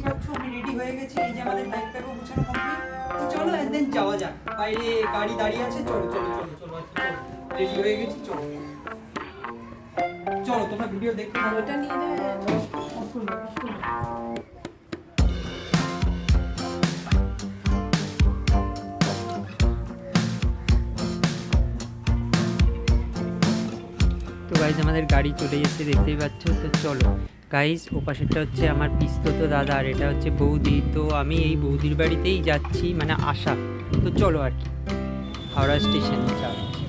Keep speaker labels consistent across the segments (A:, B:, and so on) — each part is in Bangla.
A: পাচ্ছ আমি রেডি হয়ে গেছি, এই যে আমাদের ব্যাগ প্যাকও গোছানো কমপ্লিট। তো চলো দেন যাওয়া যাক, বাইরে গাড়ি দাঁড়িয়ে আছে, চলো চলো চলো চলো চলো, রেডি হয়ে গেছি, চলো চলো তোমরা ভিডিও দেখতে থাকো।
B: ওটা নিয়ে
A: তো গাইজ আমাদের গাড়ি চলে এসেছে দেখতেই পাচ্ছ। তো চলো গাইজ, ও পাশেরটা হচ্ছে আমার পিস্তত দাদা আর এটা হচ্ছে বৌদি। তো আমি এই বৌদির বাড়িতেই যাচ্ছি, মানে আশা। তো চলো আর কি হাওড়া স্টেশনে যাচ্ছি।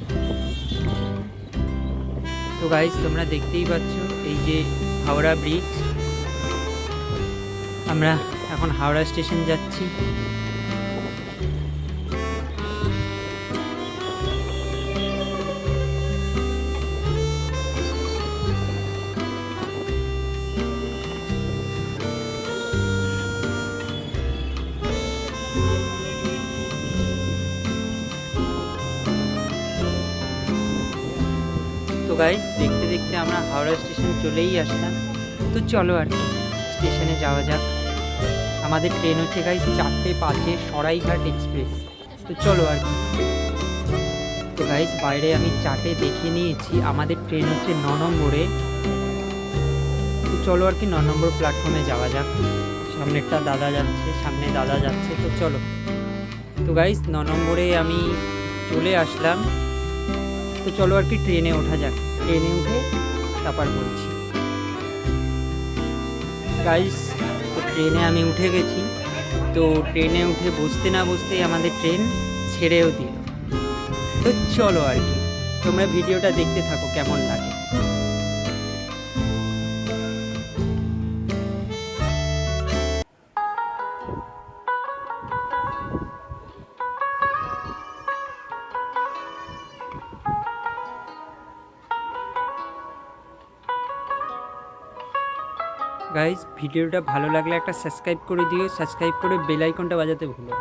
A: তো গাইজ তোমরা দেখতেই পাচ্ছ এই যে হাওড়া ব্রিজ, আমরা এখন হাওড়া স্টেশন যাচ্ছি। তো গাইজ দেখতে দেখতে আমরা হাওড়া স্টেশন চলেই আসলাম। তো চলো আর কি স্টেশনে যাওয়া যাক। আমাদের ট্রেন হচ্ছে গাইজ 4:05 সরাইঘাট এক্সপ্রেস। তো চলো আর কি। তো গাইজ বাইরে আমি চার্টে দেখে নিয়েছি, আমাদের ট্রেন হচ্ছে 9 নম্বরে। তো চলো আর কি 9 নম্বর প্ল্যাটফর্মে যাওয়া যাক। সামনেরটা দাদা যাচ্ছে, সামনে দাদা যাচ্ছে। তো চলো। তো গাইজ 9 নম্বরে আমি চলে আসলাম। তো চলো আর কি ট্রেনে ওঠা যাক। ট্রেনে উঠে তারপর বলছি গাইজ। তো ট্রেনে আমি উঠে গেছি। তো ট্রেনে উঠে বসতে না বসতেই আমাদের ট্রেন ছেড়েও দিল। তো চলো আর কি তোমরা ভিডিওটা দেখতে থাকো কেমন লাগে। গাইজ ভিডিওটা ভালো লাগলে একটা সাবস্ক্রাইব করে দিও, সাবস্ক্রাইব করে বেল আইকনটা বাজাতে ভুলো।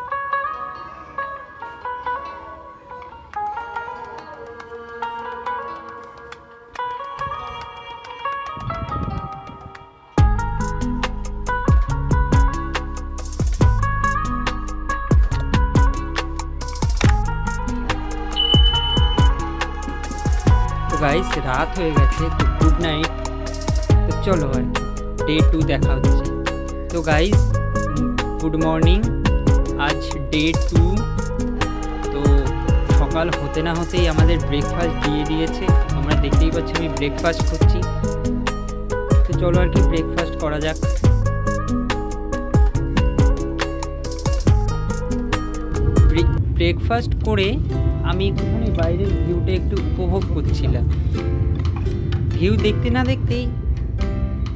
A: তো গাইজ রাত হয়ে গেছে, তো গুড নাইট। তো চলো আর ডে 2 দেখা হচ্ছে। তো গাইজ গুড মর্নিং, আজ ডে 2। তো সকাল হতে না হতেই আমাদের ব্রেকফাস্ট দিয়ে দিয়েছে, তোমরা দেখতেই পাচ্ছ আমি ব্রেকফাস্ট করছি। তো চলো আর কি ব্রেকফাস্ট করা যাক। ব্রেকফাস্ট করে আমি একটুখানি বাইরের ভিউটা একটু উপভোগ করছিলাম। ভিউ দেখতে না দেখতেই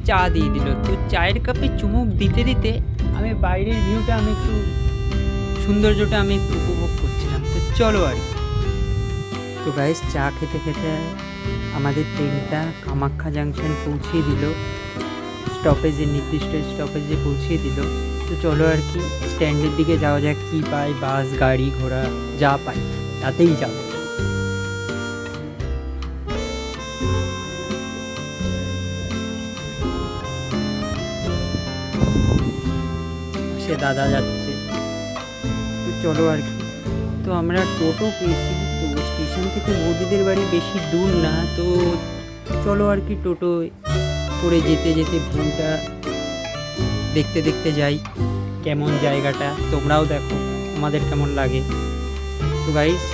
A: চা দিয়ে দিল। তো চায়ের কাপে চুমুক দিতে দিতে আমি বাইরের ভিউটা আমি একটু সৌন্দর্যটা আমি একটু উপভোগ করছিলাম। তো চলো আর কি। তো গাইস চা খেতে খেতে আমাদের ট্রেনটা কামাখ্যা জাংশন পৌঁছিয়ে দিল, স্টপেজে নির্দিষ্ট স্টপেজে পৌঁছিয়ে দিল। তো চলো আর কি স্ট্যান্ডের দিকে যাওয়া যাক, কী পাই বাস গাড়ি ঘোড়া যা পাই তাতেই যাবো। সে দাদা যাচ্ছে। তো চলো আর কি। তো আমরা টোটো পেয়েছি। তো স্টেশন থেকে বৌদিদের বাড়ি বেশি দূর না। তো চলো আর কি টোটো করে যেতে যেতে ভিউটা দেখতে দেখতে যাই কেমন জায়গাটা, তোমরাও দেখো তোমাদের কেমন লাগে। তো গাইস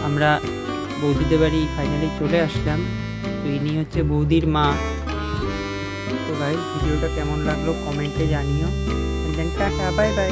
A: আমরা বৌদিদের বাড়ি ফাইনালি চলে আসলাম। তো ইনি হচ্ছে বৌদির মা। তো গাইস ভিডিওটা কেমন লাগলো কমেন্টে জানিও। Then tata, bye by.